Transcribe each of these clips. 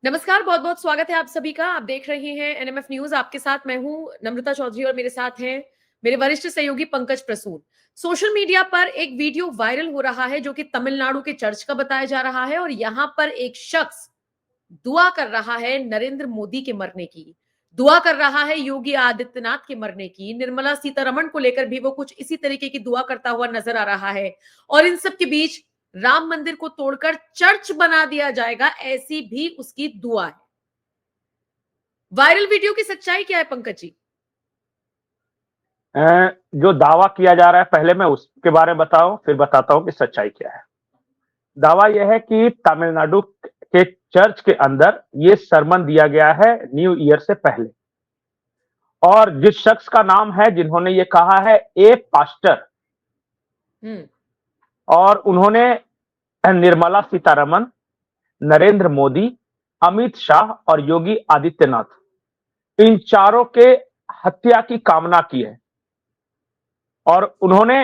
नमस्कार, बहुत-बहुत स्वागत है आप सभी का। आप देख रहे हैं एनएमएफ न्यूज़। आपके साथ मैं हूँ नम्रता चौधरी और मेरे साथ हैं मेरे वरिष्ठ सहयोगी पंकज प्रसून। सोशल मीडिया पर एक वीडियो वायरल हो रहा है जो कि तमिलनाडु के चर्च का बताया जा रहा है और यहाँ पर एक शख्स दुआ कर रहा है नरेंद्र मोदी के मरने की, दुआ कर रहा है योगी आदित्यनाथ के मरने की, निर्मला सीतारमण को लेकर भी वो कुछ इसी तरीके की दुआ करता हुआ नजर आ रहा है और इन सब के बीच राम मंदिर को तोड़कर चर्च बना दिया जाएगा, ऐसी भी उसकी दुआ है। वायरल वीडियो की सच्चाई क्या है पंकज जी? जो दावा किया जा रहा है पहले मैं उसके बारे में बताऊं फिर बताता हूं कि सच्चाई क्या है। दावा यह है कि तमिलनाडु के चर्च के अंदर ये सरमन दिया गया है न्यू ईयर से पहले, और जिस शख्स का नाम है जिन्होंने ये कहा है ए पास्टर, हम्म। और उन्होंने निर्मला सीतारमन, नरेंद्र मोदी, अमित शाह और योगी आदित्यनाथ इन चारों के हत्या की कामना की है। और उन्होंने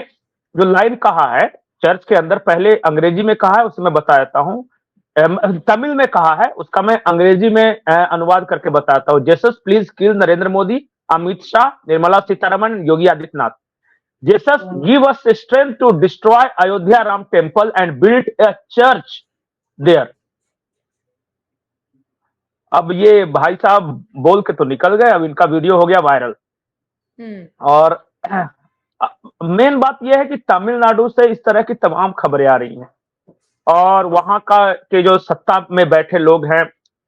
जो लाइन कहा है चर्च के अंदर, पहले अंग्रेजी में कहा है, उसे मैं बता देता हूं। तमिल में कहा है, उसका मैं अंग्रेजी में अनुवाद करके बताता हूं। Jesus please kill Narendra Modi, Amit Shah, Nirmala Sitharaman, Yogi Adityanath. Jesus give us strength to destroy Ayodhya Ram temple and build a church there. अब ये भाई साहब बोल के तो निकल गए, अब इनका वीडियो हो गया वायरल। और मेन बात यह है कि तमिलनाडु से इस तरह की तमाम खबरें आ रही हैं, और वहां का के जो सत्ता में बैठे लोग हैं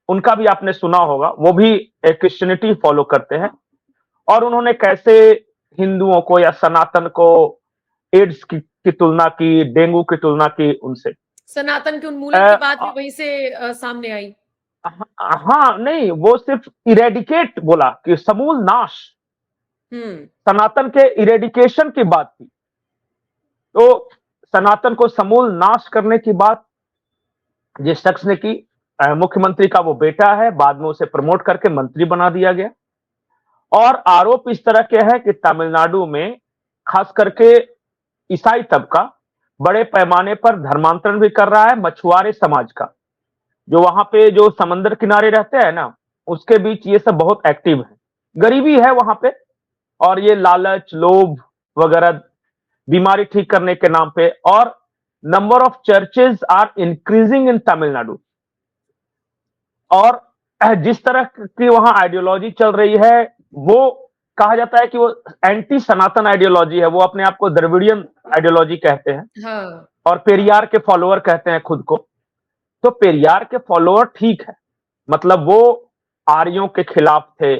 उनका भी आपने सुना होगा, वो भी क्रिश्चियनिटी फॉलो करते हैं। और उन्होंने कैसे हिंदुओं को या सनातन को एड्स की तुलना की, डेंगू की तुलना की उनसे। सनातन के उन्मूलन की बात भी वहीं से सामने आई। हाँ, नहीं, वो सिर्फ इरेडिकेट बोला कि समूल नाश, हम्म। सनातन के इरेडिकेशन की बात थी। तो सनातन को समूल नाश करने की बात जिस शख्स ने की, मुख्यमंत्री का वो बेटा है, बाद में उसे प्रमोट करके मंत्री बना दिया गया। और आरोप इस तरह के हैं कि तमिलनाडु में खास करके ईसाई तबका बड़े पैमाने पर धर्मांतरण भी कर रहा है मछुआरे समाज का, जो वहां पे जो समंदर किनारे रहते हैं ना, उसके बीच ये सब बहुत एक्टिव है। गरीबी है वहां पे, और ये लालच, लोभ वगैरह, बीमारी ठीक करने के नाम पे। और number of churches are increasing in Tamil Nadu. और जिस तरह की वहां आइडियोलॉजी चल रही है, वो कहा जाता है कि वो एंटी सनातन आइडियोलॉजी है। वो अपने आप को द्रविडियन आइडियोलॉजी कहते हैं, हाँ। और पेरियार के फॉलोअर कहते हैं खुद को। तो पेरियार के फॉलोअर ठीक है, मतलब वो आर्यों के खिलाफ थे,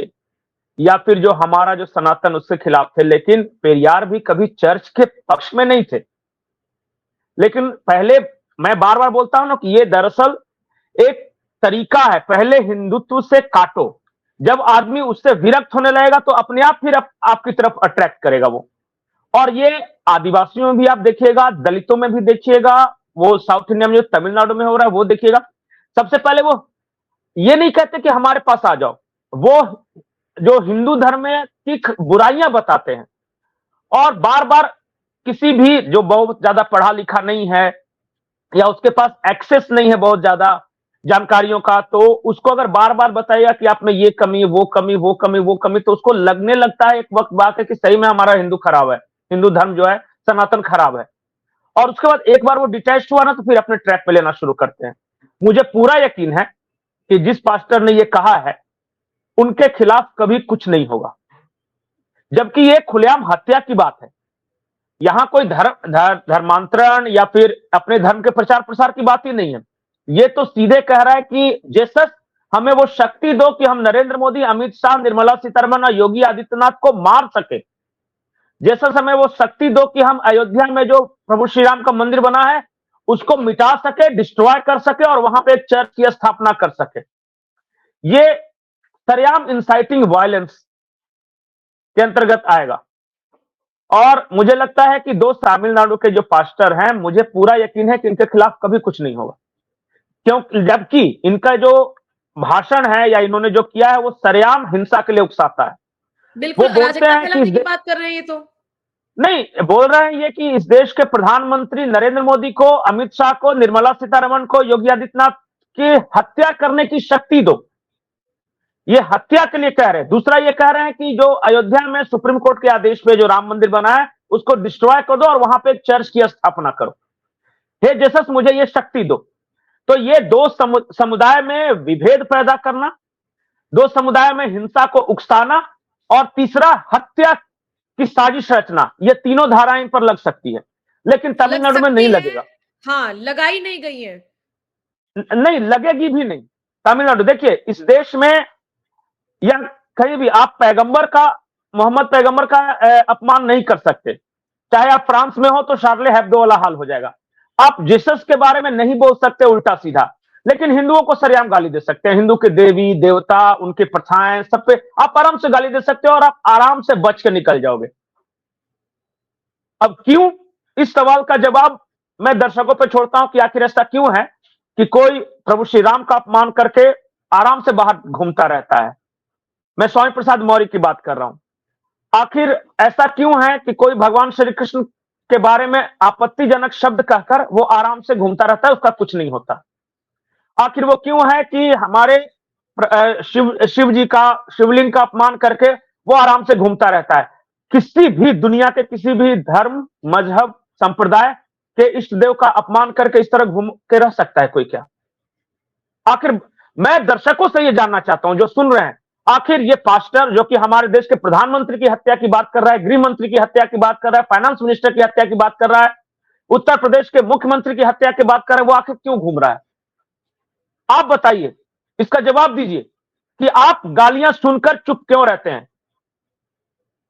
या फिर जो हमारा जो सनातन उसके खिलाफ थे, लेकिन पेरियार भी कभी चर्च के पक्ष में नहीं थे। लेकिन पहले, मैं बार बार बोलता हूं ना कि ये दरअसल एक तरीका है, पहले हिंदुत्व से काटो, जब आदमी उससे विरक्त होने लगेगा तो अपने आप फिर आपकी तरफ अट्रैक्ट करेगा वो। और ये आदिवासियों में भी आप देखिएगा, दलितों में भी देखिएगा, वो साउथ इंडिया में जो तमिलनाडु में हो रहा है वो देखिएगा। सबसे पहले वो ये नहीं कहते कि हमारे पास आ जाओ, वो जो हिंदू धर्म में की बुराइयां बताते हैं, और बार बार किसी भी जो बहुत ज्यादा पढ़ा लिखा नहीं है या उसके पास एक्सेस नहीं है बहुत ज्यादा जानकारियों का, तो उसको अगर बार बार बताएगा कि आप में ये कमी, वो कमी, वो कमी, वो कमी, तो उसको लगने लगता है एक वक्त बात है कि सही में हमारा हिंदू खराब है, हिंदू धर्म जो है सनातन खराब है। और उसके बाद एक बार वो डिटैच हुआ ना, तो फिर अपने ट्रैक पे लेना शुरू करते हैं। मुझे पूरा यकीन है कि जिस पास्टर ने ये कहा है उनके खिलाफ कभी कुछ नहीं होगा, जबकि ये खुलेआम हत्या की बात है। यहां कोई धर्मांतरण या फिर अपने धर्म के प्रचार प्रसार की बात ही नहीं है। ये तो सीधे कह रहा है कि जेसस हमें वो शक्ति दो कि हम नरेंद्र मोदी, अमित शाह, निर्मला सीतारमण और योगी आदित्यनाथ को मार सके। जेसस हमें वो शक्ति दो कि हम अयोध्या में जो प्रभु श्री राम का मंदिर बना है उसको मिटा सके, डिस्ट्रॉय कर सके, और वहां पे एक चर्च की स्थापना कर सके। ये सरेआम इंसाइटिंग वायलेंस के अंतर्गत आएगा। और मुझे लगता है कि दो तमिलनाडु के जो पास्टर हैं, मुझे पूरा यकीन है कि इनके खिलाफ कभी कुछ नहीं होगा, क्यों, जबकि इनका जो भाषण है या इन्होंने जो किया है वो सरेआम हिंसा के लिए उकसाता है। बिल्कुल वो बोलते अराजकता हैं कि फैलाने की बात कर रहे हैं ये तो। नहीं, बोल रहे हैं ये कि इस देश के प्रधानमंत्री नरेंद्र मोदी को, अमित शाह को, निर्मला सीतारमण को, योगी आदित्यनाथ कि हत्या करने की शक्ति दो, ये हत्या के लिए कह रहे हैं। दूसरा ये कह रहे हैं कि जो अयोध्या में सुप्रीम कोर्ट के आदेश पे जो राम मंदिर बना है उसको डिस्ट्रॉय कर दो और वहां पे एक चर्च की स्थापना करो। हे जीसस, मुझे ये शक्ति दो। तो ये दो समुदाय में विभेद पैदा करना, दो समुदाय में हिंसा को उकसाना, और तीसरा हत्या की साजिश रचना, ये तीनों धाराएं इन पर लग सकती है, लेकिन लग तमिलनाडु में नहीं सकती है, लगेगा। हाँ, लगाई नहीं गई है। नहीं लगेगी भी नहीं। तमिलनाडु, देखिए इस देश में या कहीं भी आप पैगंबर का, मोहम्मद पैगंबर का अपमान नहीं कर सकते। चाहे आप फ्रांस में हो तो शार्ले हेब्दो वाला हाल हो जाएगा। आप जीसस के बारे में नहीं बोल सकते उल्टा सीधा, लेकिन हिंदुओं को सरेआम गाली दे सकते हैं। हिंदू के देवी देवता, उनके प्रथाएं, सब पे आप आराम से गाली दे सकते हो और आप आराम से बच के निकल जाओगे। अब क्यों, इस सवाल का जवाब मैं दर्शकों पर छोड़ता हूं कि आखिर ऐसा क्यों है कि कोई प्रभु श्री राम का अपमान करके आराम से बाहर घूमता रहता है। मैं स्वामी प्रसाद मौर्य की बात कर रहा हूं। आखिर ऐसा क्यों है कि कोई भगवान श्री कृष्ण के बारे में आपत्तिजनक शब्द कहकर वो आराम से घूमता रहता है, उसका कुछ नहीं होता। आखिर वो क्यों है कि हमारे शिव जी का, शिवलिंग का अपमान करके वो आराम से घूमता रहता है। किसी भी दुनिया के किसी भी धर्म, मजहब, संप्रदाय के इष्ट देव का अपमान करके इस तरह घूम के रह सकता है कोई क्या? आखिर मैं दर्शकों से ये जानना चाहता हूं जो सुन रहे हैं, आखिर ये पास्टर जो कि हमारे देश के प्रधानमंत्री की हत्या की बात कर रहा है, गृह मंत्री की हत्या की बात कर रहा है, फाइनेंस मिनिस्टर की हत्या की बात कर रहा है, उत्तर प्रदेश के मुख्यमंत्री की हत्या की बात कर रहा है, वो आखिर क्यों घूम रहा है? आप बताइए, इसका जवाब दीजिए कि आप गालियां सुनकर चुप क्यों रहते हैं?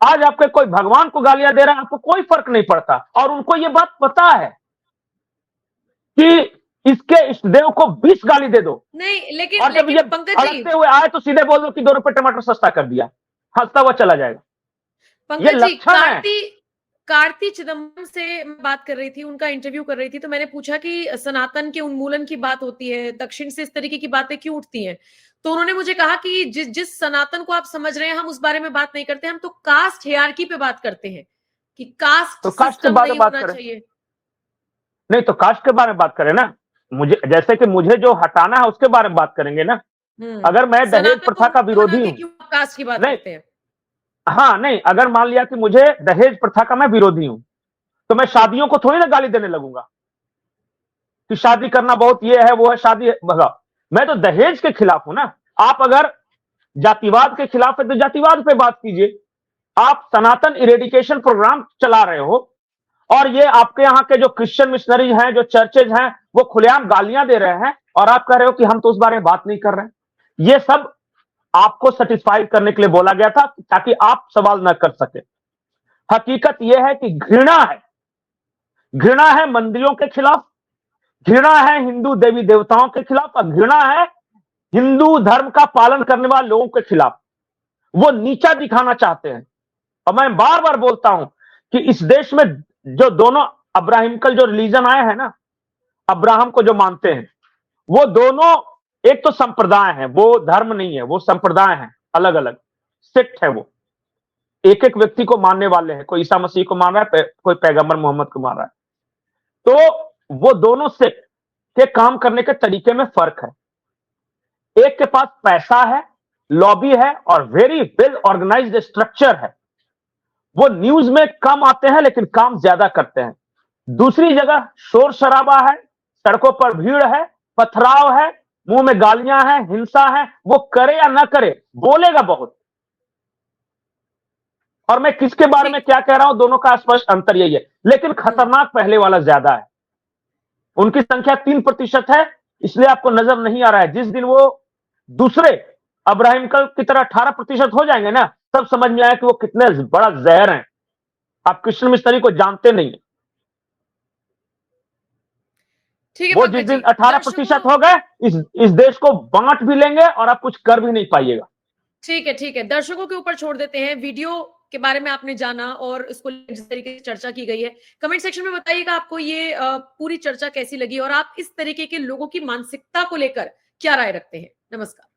आज आपके कोई भगवान को गालियां दे रहा है, आपको कोई फर्क नहीं पड़ता, और उनको यह बात पता है कि इसके इष्ट देव को 20 गाली दे दो, नहीं, लेकिन और जब ये पंकज जी, अड़कते हुए आए तो सीधे बोल दो कि 2 रुपए टमाटर सस्ता कर दिया, हंसता हुआ चला जाएगा। ये पंकज जी, लक्षण है। कार्ति चिदम्बरम से मैं बात कर रही थी, उनका इंटरव्यू कर रही थी, तो मैंने पूछा कि सनातन के उन्मूलन की बात होती है, दक्षिण से इस तरीके की बातें क्यों उठती हैं? तो उन्होंने मुझे कहा कि जिस सनातन को आप समझ रहे हैं, हम उस बारे में बात नहीं करते, हम तो कास्ट हियरार्की पे बात करते हैं कि कास्ट तो कास्ट के सिस्टम बारे नहीं में बात होना करें, चाहिए। नहीं तो कास्ट के बारे में बात करें ना। मुझे, जैसे कि मुझे जो हटाना है उसके बारे में बात करेंगे ना। अगर मैं दहेज सनातन प्रथा का को बना विरोधी के हूं, क्यों आप कास्ट की बात नहीं, करते हैं? हाँ नहीं, अगर मान लिया कि मुझे दहेज प्रथा का मैं विरोधी हूं, तो मैं शादियों को थोड़ी ना गाली देने लगूंगा कि शादी करना बहुत ये है वो है, शादी भगा। मैं तो दहेज के खिलाफ हूं ना। आप अगर जातिवाद के खिलाफ है तो जातिवाद पे बात कीजिए। आप सनातन इरेडिकेशन प्रोग्राम चला रहे हो, और ये आपके यहाँ के जो क्रिश्चियन मिशनरीज हैं, जो चर्चेज हैं, वो खुलेआम गालियां दे रहे हैं, और आप कह रहे हो कि हम तो उस बारे में बात नहीं कर रहे हैं। ये सब आपको सेटिस्फाई करने के लिए बोला गया था ताकि आप सवाल न कर सके। हकीकत यह है कि घृणा है, घृणा है मंदिरों के खिलाफ, घृणा है हिंदू देवी देवताओं के खिलाफ, और घृणा है हिंदू धर्म का पालन करने वाले लोगों के खिलाफ। वो नीचा दिखाना चाहते हैं। और मैं बार बार बोलता हूं कि इस देश में जो दोनों अब्राहमिकल जो रिलीजन आए हैं ना, अब्राहम को जो मानते हैं, वो दोनों एक तो संप्रदाय है, वो धर्म नहीं है, वो संप्रदाय है, अलग अलग सेक्ट है। वो एक एक व्यक्ति को मानने वाले हैं। कोई ईसा मसीह को मान रहा है, कोई पैगंबर मोहम्मद को मान रहा है। तो वो दोनों सेक्ट के काम करने के तरीके में फर्क है। एक के पास पैसा है, लॉबी है, और वेरी वेल ऑर्गेनाइज्ड स्ट्रक्चर है। वो न्यूज में कम आते हैं लेकिन काम ज्यादा करते हैं। दूसरी जगह शोर शराबा है, सड़कों पर भीड़ है, पथराव है, मुंह में गालियां हैं, हिंसा है। वो करे या ना करे, बोलेगा बहुत। और मैं किसके बारे में क्या कह रहा हूं, दोनों का स्पष्ट अंतर यही है, लेकिन खतरनाक पहले वाला ज्यादा है। उनकी संख्या 3% है, इसलिए आपको नजर नहीं आ रहा है। जिस दिन वो दूसरे अब्राहमिकल की तरह 18% हो जाएंगे ना, तब समझ में आया कि वो कितने बड़ा जहर हैं। आप क्रिश्चियन मिशनरी को जानते नहीं। वो जिस दिन 18% हो गए, इस देश को बांट भी लेंगे और आप कुछ कर भी नहीं पाइएगा। ठीक है, ठीक है, दर्शकों के ऊपर छोड़ देते हैं। वीडियो के बारे में आपने जाना और इसको जिस तरीके से चर्चा की गई है, कमेंट सेक्शन में बताइएगा आपको ये पूरी चर्चा कैसी लगी और आप इस तरीके के लोगों की मानसिकता को लेकर क्या राय रखते हैं। नमस्कार।